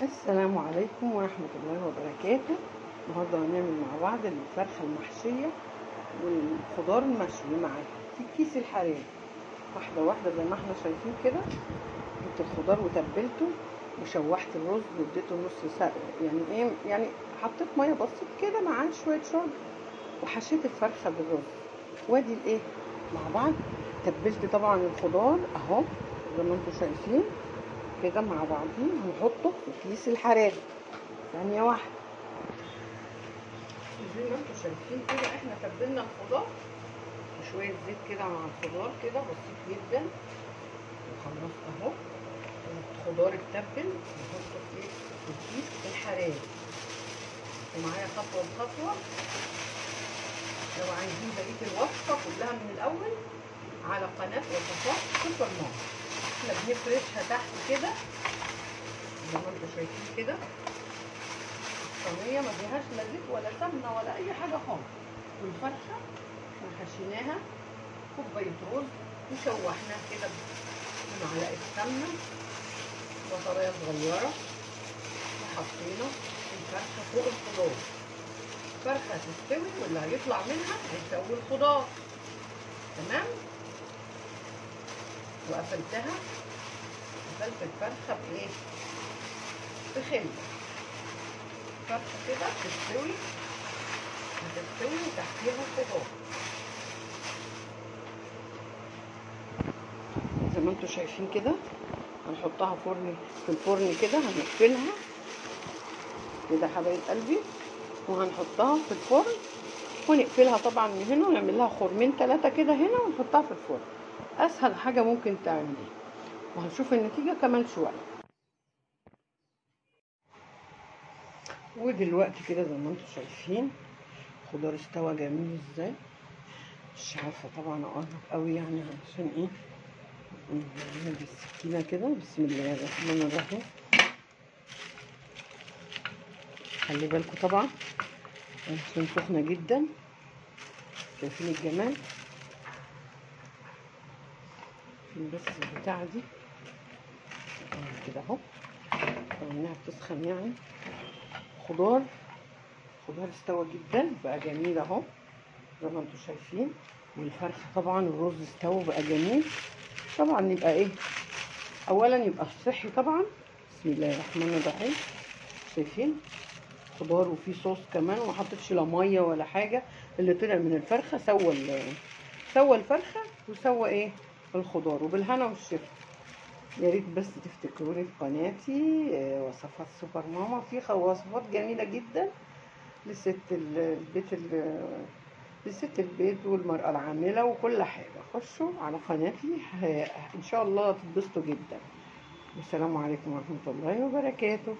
السلام عليكم ورحمة الله وبركاته. النهارده هنعمل مع بعض الفرخة المحشية والخضار المشوي معاها في الكيس الحراري، واحدة واحدة زي ما احنا شايفين كده. جبت الخضار وتبلته وشوحت الرز واديته نص سلق، يعني حطيت مية بسيط كده معاه شوية شرب، وحشيت الفرخة بالرز وادي مع بعض. تبلت طبعا الخضار اهو زي ما انتم شايفين كده مع بعضين. هنحطه في الكيس الحراري ثانية واحدة. زي ما انتم شايفين كده احنا تبلنا الخضار وشوية زيت كده مع الخضار كده بسيط جدا، وخلصت اهو الخضار اتبل. نحطه في الكيس الحراري. ومعايا خطوة بخطوة. لو عايزين بقية الوصفة كلها من الأول على قناة وصفات سوبر ماما. احنا بنفرشها تحت كده زي ما انتم شايفين كده. الصينية ما فيهاش لا زيت ولا سمنة ولا أي حاجة خالص. والفرخة احنا حشيناها كوباية رز وشوحناها كده بمعلقة سمنة بصلاية صغيرة، وحطينا الفرخة فوق الخضار. الفرخة هتستوي واللي هيطلع منها هيسوي الخضار تمام. وقفلتها، قفلت الفرخة بخل. الفرخة كده هتستوي وتحتيها الخضار زي ما انتم شايفين كده. هنحطها في الفرن كده، هنقفلها كده حبايب قلبي، وهنحطها في الفرن ونقفلها طبعا من هنا، ونعمل لها خرمين 3 كده هنا ونحطها في الفرن. اسهل حاجه ممكن تعمليها، وهنشوف النتيجه كمان شويه. ودلوقتي كده زي ما انتم شايفين الخضار استوى جميل ازاي. مش عارفه طبعا اقرب قوي يعني عشان نعمل بالسكينه كده. بسم الله الرحمن الرحيم. خلي بالكم طبعا عشان سخنه جدا. شايفين الجمال بس البتاعه دي كده اهو. طبعا انها بتسخن يعني. خضار استوى جدا بقى جميل اهو زي ما انتم شايفين. والفرخه طبعا الرز استوى بقى جميل. طبعا يبقى اولا يبقى صحي طبعا. بسم الله الرحمن الرحيم. شايفين خضار وفيه صوص كمان، وما حطيتش لا ميه ولا حاجه. اللي طلع من الفرخه سوى الفرخه وسوى الخضار. وبالهنا والشفا. يا ريت بس تفتكروني في قناتي وصفات سوبر ماما. في وصفات جميله جدا لست البيت والمرأة العاملة وكل حاجة. خشوا على قناتي ان شاء الله تتبسطوا جدا. والسلام عليكم ورحمة الله وبركاته.